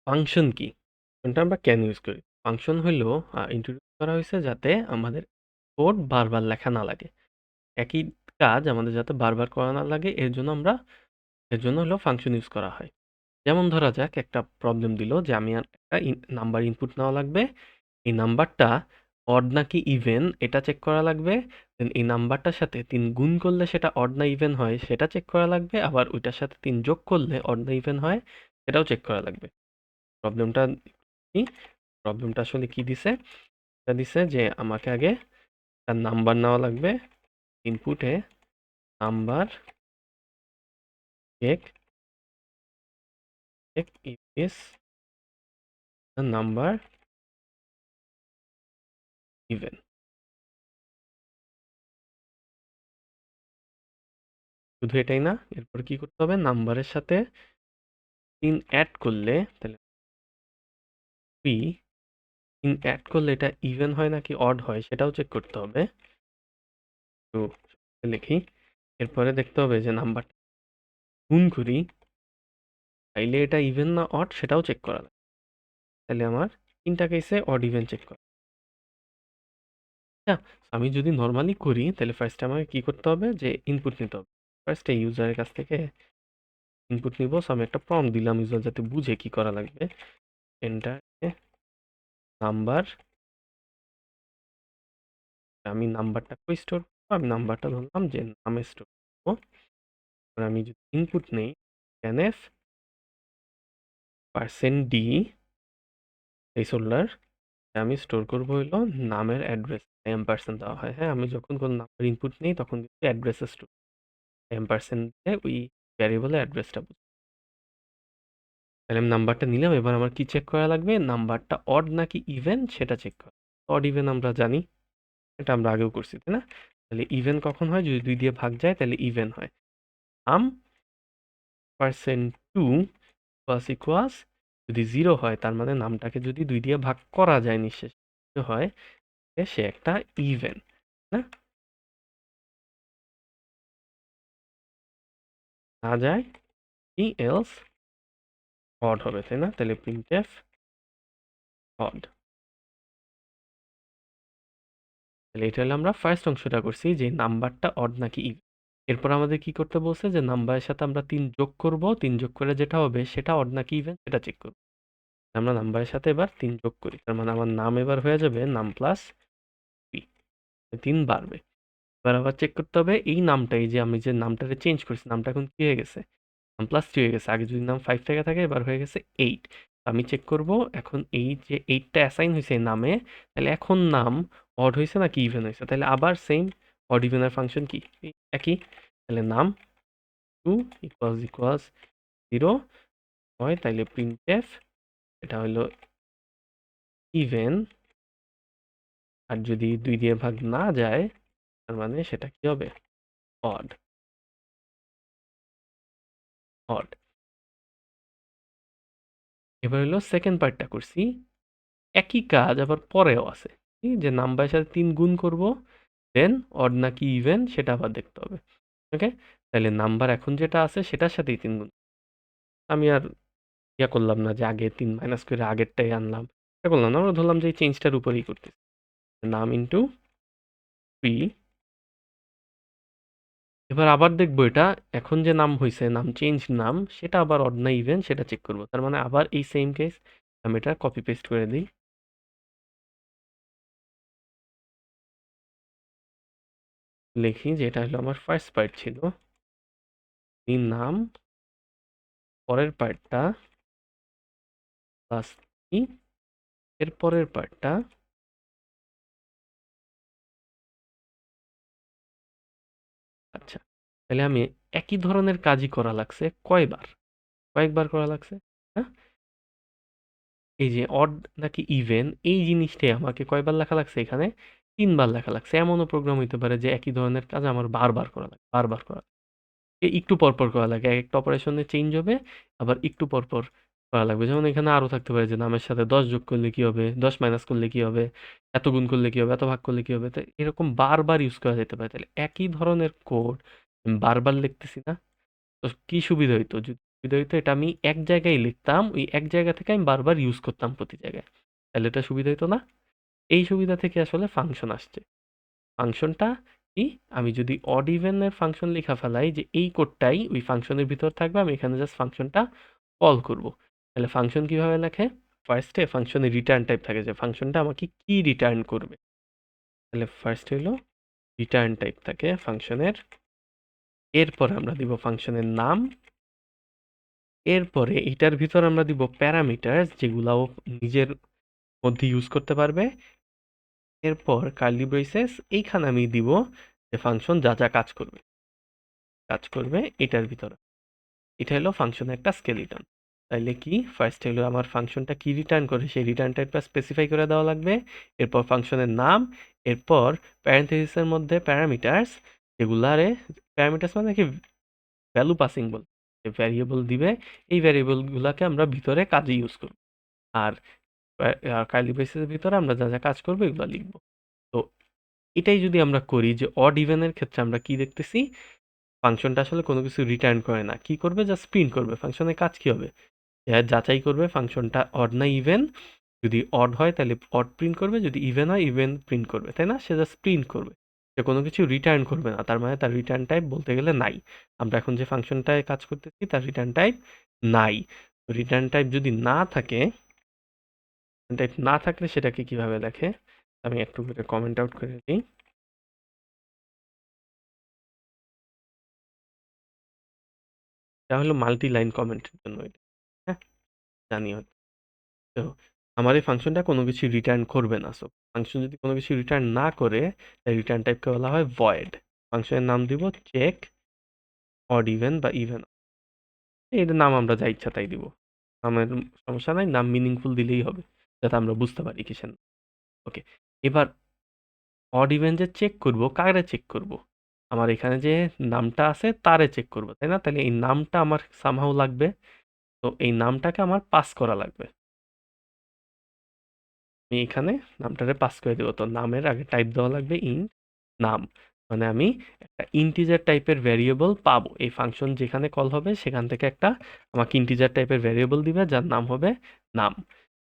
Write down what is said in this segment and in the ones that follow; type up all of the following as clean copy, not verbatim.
Function কি? ফাংশনটা আমরা কেন ইউজ করি? ফাংশন হইলো ইন্ট্রোডিউস করা হইছে যাতে আমাদের কোড বারবার লেখা না লাগে। একই কাজ আমাদের যাতে বারবার করা না লাগে এর জন্য হলো ফাংশন ইউজ করা হয়। যেমন ধরা যাক একটা প্রবলেম দিল যে আমি একটা নাম্বার ইনপুট নেওয়া লাগবে। এই নাম্বারটা অড নাকি ইভেন এটা চেক করা লাগবে। দেন এই নাম্বারটার সাথে ৩ গুণ করলে সেটা অড না ইভেন হয় সেটা চেক করা লাগবে। আবার ওইটার সাথে ৩ যোগ করলে অড না ইভেন হয় সেটাও চেক করা লাগবে। প্রবলেমটা কি? প্রবলেমটা আসলে কি দিছে? এটা দিছে যে আমাকে আগে একটা নাম্বার নেওয়া লাগবে। ইনপুটে number check check is the number even. শুধু এটাই না, এরপর কি করতে হবে? নাম্বারের সাথে ৩ অ্যাড করলে তাহলে 3 ৩ অ্যাড করলে এটা ইভেন হয় নাকি অড হয় সেটাও চেক করতে হবে। তো লিখি, এরপরে দেখতে হবে যে নাম্বার গুণ করি, তাইলে এটা ইভেন না অড সেটাও চেক করা লাগবে। তাহলে আমার ৩টা কেসে অড ইভেন চেক করা। আচ্ছা, আমি যদি নরমালি করি তাহলে ফার্স্ট আমাকে কি করতে হবে? যে ইনপুট নিতে হবে। ফার্স্ট এই ইউজারের কাছ থেকে ইনপুট নিব। সো আমি একটা প্রম্পট দিলাম ইউজার যাতে বুঝে কি করা লাগবে। এন্টার নাম্বার, আমি নাম্বারটা কই স্টোর করবো? আমি নাম্বারটা ধরলাম যে নামে স্টোর করবো। এবার আমি যদি ইনপুট নেই scanf %d প্লেসহোল্ডার, আমি স্টোর করবো হইলো নামের অ্যাড্রেস এম্পারসেন্ট দেওয়া হয়। হ্যাঁ, আমি যখন কোনো নাম্বার ইনপুট নেই তখন কিন্তু অ্যাড্রেসে স্টোর এম্পারসেন্ট দিয়ে ওই ভ্যারিয়েবলের অ্যাড্রেসটা বুঝি। তাহলে আমি নাম্বারটা নিলাম। এবার আমার কি চেক করা লাগবে? নাম্বারটা অড নাকি ইভেন সেটা চেক করা। অড ইভেন আমরা জানি, এটা আমরা আগেও করছি তাই না? তাহলে ইভেন কখন হয়? যদি 2 দিয়ে ভাগ যায় তাহলে ইভেন হয়। নাম %2 ইকুয়ালস ইকুয়ালস যদি 0 হয় তার মানে নামটাকে যদি 2 দিয়ে ভাগ করা যায় নিঃশেষে হয় সে একটা ইভেন না, না যায় কি এলস অড হবে তাই না? তাহলে প্রিন্টএফ অড। তাহলে এটা হলো আমরা ফার্স্ট অংশটা করছি যে নাম্বারটা অড নাকি ইভেন। এরপর আমাদের কি করতে বলছে? যে নাম্বারের সাথে আমরা 3 যোগ করব, 3 যোগ করে যেটা হবে সেটা অড নাকি ইভেন সেটা চেক করব। আমরা নাম্বারের সাথে এবার 3 যোগ করি, তার মানে আমার নাম এবার হয়ে যাবে নাম প্লাস 3, 3 বাড়বে। এবার আবার চেক করতে হবে এই নামটা, এই যে আমি যে নামটাকে চেঞ্জ করছি নামটা এখন কি হয়ে গেছে? নাম প্লাস 3 হয়ে গেছে। আগে যদি নাম 5 থেকে থাকে এবার হয়ে গেছে 8। আমি চেক করব এখন এই যে 8টা অ্যাসাইন হয়েছে নামে, তাহলে এখন নাম অড হয়েছে নাকি ইভেন হয়েছে? তাহলে আবার সেম অড ইভেনের ফাংশন কি একই। তাহলে নাম 2 ইকুয়ালস 0 হয় তাইলে প্রিন্টএফ এটা হলো ইভেন, আর যদি 2 দিয়ে ভাগ না যায় তার মানে সেটা কি হবে? অড। অড। এবার হলো সেকেন্ড পার্টটা করছি, একই কাজ আবার পরেও আছে। কি যে নাম্বারের সাথে 3 গুণ করব, দেন অড নাকি ইভেন সেটা আবার দেখতে হবে। ওকে, তাহলে নাম্বার এখন যেটা আছে সেটার সাথেই 3 গুণ। আমি আর ইয়া করলাম না যে আগে 3 মাইনাস করে আগেরটাই আনলাম, এটা করলাম না। আমরা ধরলাম যে এই চেঞ্জটার উপরেই করতেছি। নাম ইন্টু 3। এবার আবার দেখবো এটা এখন যে নাম হয়েছে নাম চেঞ্জ নাম সেটা আবার অড না ইভেন সেটা চেক করব। তার মানে আবার এই সেম কেস, আমি এটা কপি পেস্ট করে দিই। লিখি যে এটা হলো আমার ফার্স্ট পার্ট ছিল, এই নাম পরের পার্টটা প্লাস এর পরের পার্টটা। আচ্ছা, তাহলে আমি একই ধরনের কাজই করা লাগছে কয়বার? কয়েকবার করা লাগছে। হ্যাঁ, এই যে অড নাকি ইভেন এই জিনিসটাই আমাকে কয়বার লেখা লাগছে এখানে? 3 বার লেখা লাগছে। এমনও প্রোগ্রাম হইতে পারে যে একই ধরনের কাজ আমার বারবার করা লাগে, বারবার করা লাগে। একটু পর পর করা লাগে, একটা অপারেশনে চেঞ্জ হবে আবার একটু পর পর করা লাগবে। যেমন এখানে আরো থাকতে পারে যে নামের সাথে 10 যোগ করলে কি হবে, 10 মাইনাস করলে কি হবে, এত গুণ করলে কি হবে, এত ভাগ করলে কি হবে। তো এরকম বারবার ইউজ করা যেতে পারে। তাহলে একই ধরনের কোড বারবার লিখতেছি না, তো কি সুবিধা হইতো সুবিধা হইতো এটা আমি এক জায়গায় লিখতাম, ওই এক জায়গা থেকে আমি বারবার ইউজ করতাম প্রতি জায়গায়। তাহলে এটা সুবিধা হইতো না? এই সুবিধা থেকে আসলে ফাংশন আসছে। ফাংশনটা কি? আমি যদি অড ইভেন এর ফাংশন লেখা ফেলাই যে এই কোডটাই ওই ফাংশনের ভিতর থাকবে, আমি এখানে জাস্ট ফাংশনটা কল করব। তাহলে ফাংশন কিভাবে লেখে? ফার্স্টে ফাংশনের রিটার্ন টাইপ থাকে যে ফাংশনটা আমাকে কি রিটার্ন করবে। তাহলে ফার্স্ট হলো রিটার্ন টাইপ থাকে ফাংশনের, এরপর আমরা দিব ফাংশনের নাম, এরপরে এটার ভিতর আমরা দিব প্যারামিটার যেগুলা ও নিজের মধ্যে ইউজ করতে পারবে, এরপর কার্লি ব্রেসেস এইখানে আমি দিব যে ফাংশন যা যা কাজ করবে এটার ভিতরে। এটা হলো ফাংশনের একটা স্কেলিটন। তাইলে কি ফার্স্ট হলো আমার ফাংশনটা কি রিটার্ন করে সেই রিটার্ন টাইপটা স্পেসিফাই করে দেওয়া লাগবে, এরপর ফাংশনের নাম, এরপর প্যারেন্থেসিসের মধ্যে প্যারামিটার্স, যেগুলারে প্যারামিটার্স মানে কি ভ্যালু পাসিং বল, যে ভ্যারিয়েবল দিবে, এই ভ্যারিয়েবলগুলোকে আমরা ভিতরে কাজে ইউজ করব। আর কার্লি ব্রেসেসের ভিতরে আমরা যা যা কাজ করবো এগুলো লিখবো। তো এটাই যদি আমরা করি যে অড ইভেনের ক্ষেত্রে আমরা কি দেখতেছি, ফাংশনটা আসলে কোনো কিছু রিটার্ন করে না, কি করবে জাস্ট প্রিন্ট করবে। ফাংশনের কাজ কি হবে, যাচাই করবে ফাংশনটা অড না ইভেন, যদি অড হয় তাহলে অড প্রিন্ট করবে, যদি ইভেন হয় ইভেন প্রিন্ট করবে, তাই না? সে জাস্ট প্রিন্ট করবে, সে কোনো কিছু রিটার্ন করবে না, তার মানে তার রিটার্ন টাইপ বলতে গেলে নাই। আমরা এখন যে ফাংশনটায় কাজ করতেছি তার রিটার্ন টাইপ নাই। রিটার্ন টাইপ যদি না থাকে, টাইপ না থাকলে সেটাকে কিভাবে দেখে, আমি একটু করে কমেন্ট আউট করে দিই। এটা হলো মাল্টি লাইন কমেন্টের জন্য এটা, হ্যাঁ জানি হয়তো। তো আমার এই ফাংশনটা কোনো কিছু রিটার্ন করবে না, সো ফাংশন যদি কোনো কিছু রিটার্ন না করে তাই রিটার্ন টাইপকে বলা হয় ভয়েড। ফাংশনের নাম দিব চেক অড ইভেন বা ইভেন, এর নাম আমরা যা ইচ্ছা তাই দিব, নামের সমস্যা নাই, নাম মিনিংফুল দিলেই হবে যাতে আমরা বুঝতে পারি কিসের। ওকে, এবার অড ইভেন যে চেক করব, কারে চেক করব? আমার এখানে যে নামটা আছে তারে চেক করব, তাই না? তাহলে এই নামটা আমার সামহাউ লাগবে, তো এই নামটাকে আমার পাস করা লাগবে। আমি এখানে নামটারে পাস করে দেবো, তো নামের আগে টাইপ দেওয়া লাগবে ইন্ট নাম, মানে আমি একটা ইন্টিজার টাইপের ভ্যারিয়েবল পাবো। এই ফাংশন যেখানে কল হবে সেখান থেকে একটা আমাকে ইন্টিজার টাইপের ভ্যারিয়েবল দিবে যার নাম হবে নাম।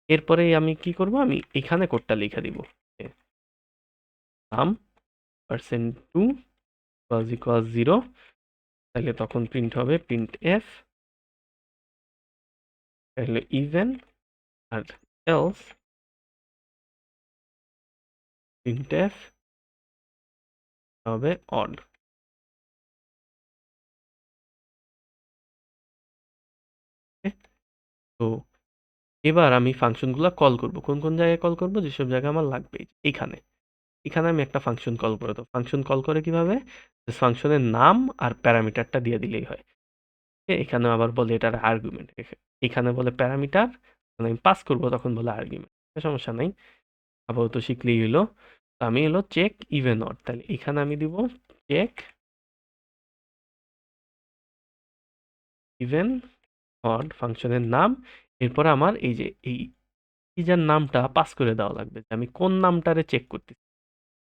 এরপরে আমি কি করব, আমি এখানে কোডটা লিখে দিব, নাম %2 = 0, তাহলে তখন প্রিন্ট হবে প্রিন্ট এফ, তাহলে ইভেন, আর এলস প্রিন্ট এফ হবে অড। তো এবার আমি ফাংশনগুলো কল করব, কোন কোন জায়গায় কল করব, যেসব জায়গায় আমার লাগবে। এখানে এখানে আমি একটা ফাংশন কল করে, তো ফাংশন কল করে কিভাবে, ফাংশনের নাম আর প্যারামিটারটা দিয়ে দিলেই হয়। এখানে আবার বলে এটার আর্গুমেন্ট, এখানে বলে প্যারামিটার, আমি পাস করব তখন বলে আর্গুমেন্ট, সমস্যা নাই, আপাতত শিখলেই হলো। তো আমি হলো চেক ইভেন অড, তাহলে এখানে আমি দিব চেক ইভেন অড ফাংশনের নাম, এরপর আমার এই যে এই যার নামটা পাস করে দেওয়া লাগবে, যে আমি কোন নামটারে চেক করতেছি।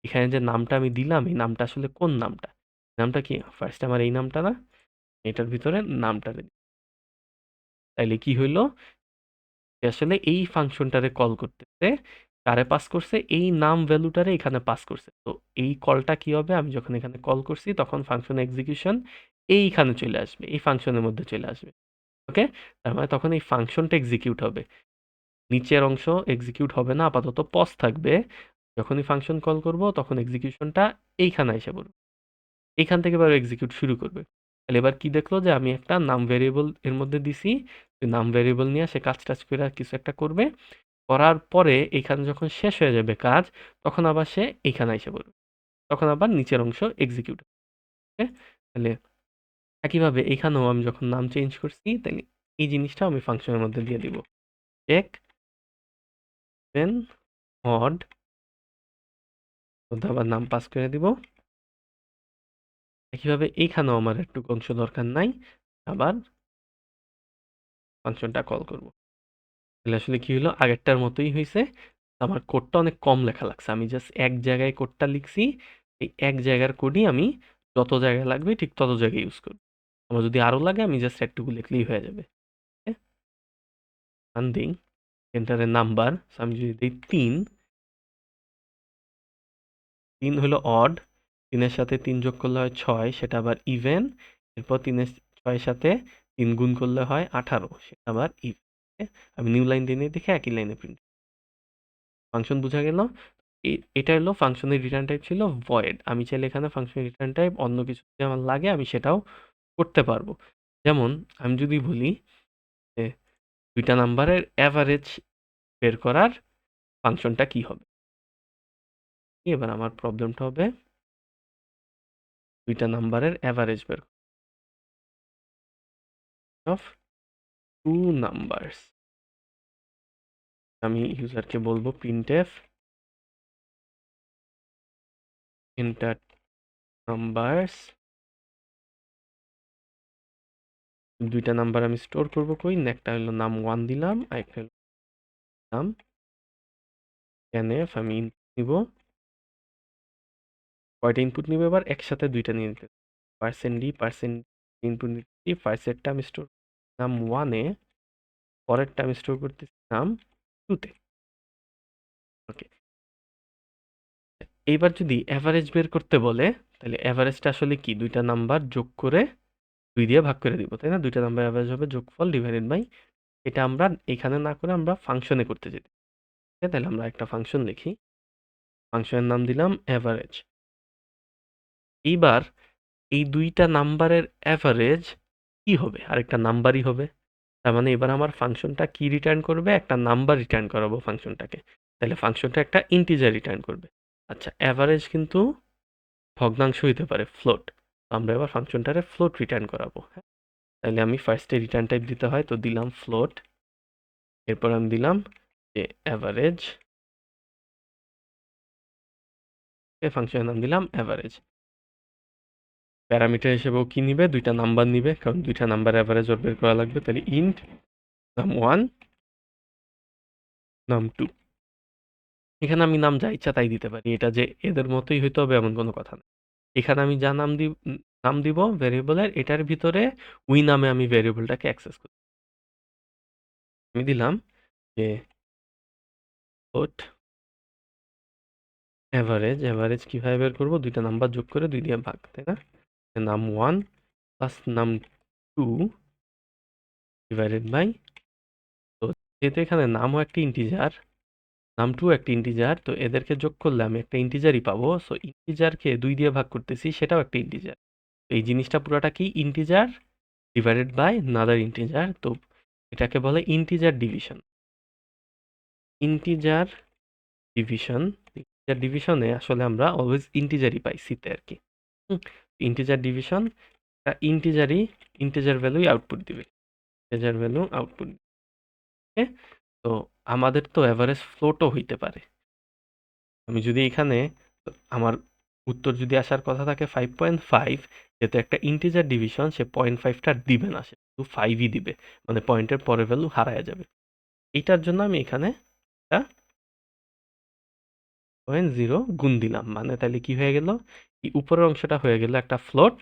এখানে যে নামটা আমি দিলাম এই নামটা আসলে কোন নামটা, নামটা কি ফার্স্ট আমার এই নামটা না, এটার ভিতরে নামটা তাইলে কি হইলো, আসলে এই ফাংশনটারে কল করতেছে, কারে পাস করছে, এই নাম ভ্যালুটারে এখানে পাস করছে। তো এই কলটা কি হবে, আমি যখন এখানে কল করছি তখন ফাংশন এক্সিকিউশন এইখানে চলে আসবে, এই ফাংশনের মধ্যে চলে আসবে। ওকে, তার মানে তখন এই ফাংশনটা এক্সিকিউট হবে, নিচের অংশ এক্সিকিউট হবে না, আপাতত পজ থাকবে। যখনই ফাংশন কল করব তখন এক্সিকিউশনটা এইখানে এসে পড়বে, এইখান থেকে এবার এক্সিকিউট শুরু করবে। তাহলে এবার কি দেখলো, যে আমি একটা নাম ভ্যারিয়েবল এর মধ্যে দিছি, নাম ভ্যারিয়েবল নিয়ে সে কাজ টাজ করে কিছু একটা করবে, করার পরে এখানে যখন শেষ হয়ে যাবে কাজ, তখন আবার সে এইখানে এসে পড়বে, তখন আবার নিচের অংশ এক্সিকিউট হবে। তাহলে একইভাবে এখানেও আমি যখন নাম চেঞ্জ করছি, তাহলে এই জিনিসটা আমি ফাংশনের মধ্যে দিয়ে দিব, চেক দেন অড, মধ্যে আবার নাম পাস করে দিব। একইভাবে এইখানেও আমার একটু অংশ দরকার নাই, আবার ফাংশনটা কল করব। তাহলে আসলে কি হলো, আগেরটার মতোই হয়েছে, আমার কোডটা অনেক কম লেখা লাগছে, আমি জাস্ট এক জায়গায় কোডটা লিখছি, এই এক জায়গার কোডই আমি যত জায়গায় লাগবে ঠিক তত জায়গায় ইউজ করব। আমার যদি আরো লাগে আমি জাস্ট একটুকু লিখলেই হয়ে যাবে। দিই এন্টারের নাম্বার, আমি যদি দিই 3 হলো অড, 3-এর সাথে 3 যোগ করলে হয় 6, সেটা আবার ইভেন। এরপর 6-এর সাথে 3 গুণ করলে হয় 18, সেটা আবার ইভেন। আমি নিউ লাইন দিয়ে দেখে একই লাইনে প্রিন্ট। ফাংশন বোঝা গেল? এটা হলো ফাংশনের রিটার্ন টাইপ ছিল ভয়েড। আমি চাইলে এখানে ফাংশনের রিটার্ন টাইপ অন্য কিছু যদি আমার লাগে আমি সেটাও করতে পারবো। যেমন আমি যদি বলি যে 2টা নাম্বারের অ্যাভারেজ বের করার ফাংশনটা কি হবে। এবার আমার প্রবলেমটা হবে 2টা নাম্বারের অ্যাভারেজ বের অফ 2 নাম্বারস। আমি ইউজারকে বলবো প্রিন্টএফ এন্টার নাম্বারস। 2টা নাম্বার আমি স্টোর করবো কই, একটা হলো নাম 1 দিলাম, আর একটা হলো নাম scanf। আমি নিব কয়টা ইনপুট নিব এবার, একসাথে 2টা নিয়ে নিতে। %d ইনপুট নিচ্ছি, ফার্স্টেরটা আমি স্টোর নাম 1-এ, পরেরটা আমি স্টোর করতেছি নাম 2-তে। ওকে, এইবার যদি অ্যাভারেজ বের করতে বলে তাহলে অ্যাভারেজটা আসলে কি, 2টা নাম্বার যোগ করে 2 দিয়ে ভাগ করে দিব, তাই না? 2টা নাম্বার অ্যাভারেজ হবে যোগফল ডিভাইডেড বাই, এটা আমরা এখানে না করে আমরা ফাংশনে করতে যেতে। তাহলে আমরা একটা ফাংশন লিখি, ফাংশনের নাম দিলাম অ্যাভারেজ। এইবার এই 2টা নাম্বারের অ্যাভারেজ কি হবে, আরেকটা নাম্বারই হবে। তার মানে এবার আমার ফাংশনটা কি রিটার্ন করবে, একটা নাম্বার রিটার্ন করাবো ফাংশনটাকে। তাহলে ফাংশনটা একটা ইন্টিজার রিটার্ন করবে। আচ্ছা, অ্যাভারেজ কিন্তু ভগ্নাংশ হইতে পারে, ফ্লোট। আমরা এবার ফাংশনটারে ফ্লোট রিটার্ন করাবো। হ্যাঁ, তাহলে আমি ফার্স্টে রিটার্ন টাইপ দিতে হয়, তো দিলাম ফ্লোট। এরপর আমি দিলাম যে অ্যাভারেজ, ফাংশনের নাম দিলাম অ্যাভারেজ। প্যারামিটার হিসেবেও কি নিবে, 2টা নাম্বার নিবে, কারণ 2টা নাম্বার অ্যাভারেজ ওর বের করা লাগবে। তাহলে ইন্ট নাম 1 নাম 2। এখানে আমি নাম যা ইচ্ছা তাই দিতে পারি, এটা যে এদের মতোই হইতে হবে এমন কোনো কথা না। এখানে আমি যা নাম দিব ভেরিয়েবলের, এটার ভিতরে ওই নামে আমি ভেরিয়েবলটাকে অ্যাক্সেস করি। আমি দিলাম যে ফ্লোট অ্যাভারেজ। অ্যাভারেজ কিভাবে বের করবো, 2টা নাম্বার যোগ করে 2 দিয়ে ভাগ, তাই না? নাম 1 প্লাস নাম 2 ডিভাইডেড বাই, তো যেহেতু এখানে নামও একটা ইন্টিজার, নাম 2 একটা ইন্টিজার, তো এদেরকে যোগ করলে আমি একটা ইন্টিজারই পাবো। সো ইন্টিজারকে 2 দিয়ে ভাগ করতেছি, সেটাও একটা ইন্টিজার। এই জিনিসটা পুরোটা কি, integer divided by another integer. তো এটাকে বলে integer division. Integer division, integer ডিভিশনে আসলে আমরা অলওয়েজ ইন্টিজারই পাই সিতে আর কি। ইন্টিজার ডিভিশন, ইন্টিজার ভ্যালুই আউটপুট দিবে, ইন্টিজার ভ্যালু আউটপুট। তো আমাদের তো অ্যাভারেজ ফ্লোটও হইতে পারে। আমি যদি এখানে আমার উত্তর যদি আসার কথা থাকে 5.5, যেহেতু একটা ইন্টিজার ডিভিশন, সে 0.5টা দিবে না, সে শুধু 5ই দিবে, মানে পয়েন্টের পরের ভ্যালু হারায় যাবে। এইটার জন্য আমি এখানে একটা 0.0 গুণ দিলাম, মানে তাহলে কি হয়ে গেল, এই উপরের অংশটা হয়ে গেল একটা ফ্লোট,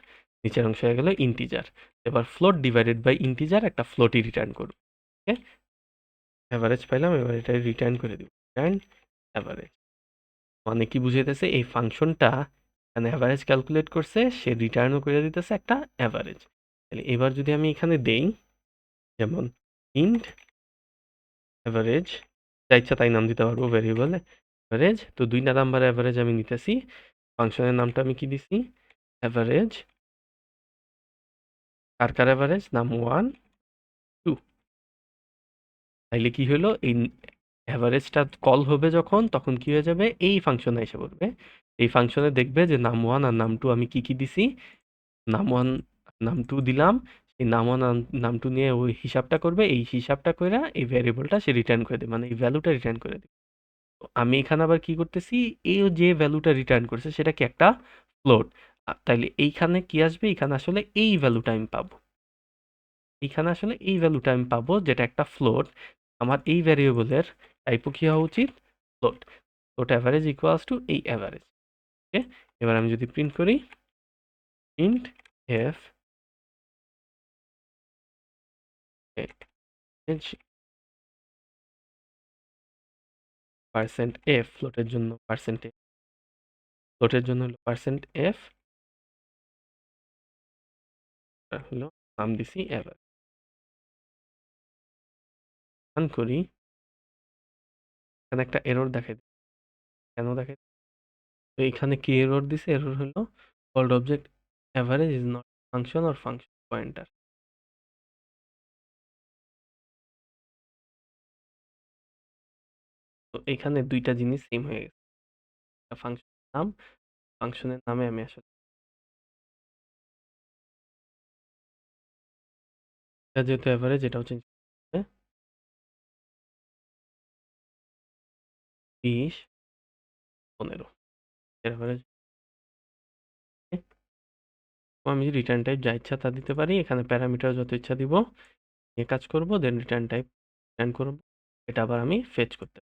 নিচের অংশ হয়ে গেল ইন্টিজার। এবার ফ্লোট ডিভাইডেড বাই ইন্টিজার একটা ফ্লোটই রিটার্ন করব। ওকে, অ্যাভারেজ পাইলাম, এবার এটা রিটার্ন করে দিব, রিটার্ন অ্যাভারেজ। মানে কি বুঝাইতেছে, এই ফাংশনটা এখানে অ্যাভারেজ ক্যালকুলেট করছে, সে রিটার্নও করে দিতেছে একটা অ্যাভারেজ। তাহলে এবার যদি আমি এখানে দেই, যেমন ইন্ট অ্যাভারেজ, যা ইচ্ছা তাই নাম দিতে পারবো ভেরিয়েবল অ্যাভারেজ। তো 2টা নাম্বার অ্যাভারেজ আমি নিতেছি, ফাংশনের নামটা আমি কি দিছি, অ্যাভারেজ। কার কার অ্যাভারেজ, নাম 1 2। তাইলে কি হলো, এই অ্যাভারেজটা কল হবে যখন, তখন কি হয়ে যাবে, এই ফাংশনে এসে পড়বে। এই ফাংশনে দেখবে যে নাম 1 আর নাম 2 আমি কি কি দিছি, নাম 1 নাম 2 দিলাম, এই নাম 1 নাম 2 নিয়ে ওই হিসাবটা করবে, এই হিসাবটা কইরা এই ভ্যারিয়েবলটা সে রিটার্ন করে দেবে, মানে এই ভ্যালুটা রিটার্ন করে দেবে। তো আমি এখানে আবার কি করতেছি, এই যে ভ্যালুটা রিটার্ন করছে সেটা কি একটা ফ্লোট। তাইলে এইখানে কি আসবে, এখানে আসলে এই ভ্যালুটা আমি পাবো, এইখানে আসলে এই ভ্যালুটা আমি পাবো যেটা একটা ফ্লোট। আমার এই ভ্যারিয়েবলের টাইপও কি হওয়া উচিত, float. Float average equals to এই অ্যাভারেজ। ওকে, এবার আমি যদি প্রিন্ট করি, প্রিন্ট এফ পার্সেন্ট এফ ফ্লোটের জন্য ফ্লোটের জন্য হলো পার্সেন্ট এফ হলো নাম দিছি এভার রান করি। এখানে একটা এরর দেখাই কেন দেখাই তো এখানে কি এরর দিছে এরর হলো called object average is not function or function pointer. তো এখানে দুইটা জিনিস সেম হয়ে গেছে, একটা ফাংশনের নাম, ফাংশনের নামে আমি আসলে এটা যেহেতু অ্যাভারেজ এটাও চেঞ্জ করতে 20 15 অ্যাভারেজ। আমি রিটার্ন টাইপ যা ইচ্ছা তা দিতে পারি, এখানে প্যারামিটার যত ইচ্ছা দিব, নিয়ে কাজ করব, দেন রিটার্ন টাইপ রিটার্ন করব, এটা আবার আমি ফেচ করতে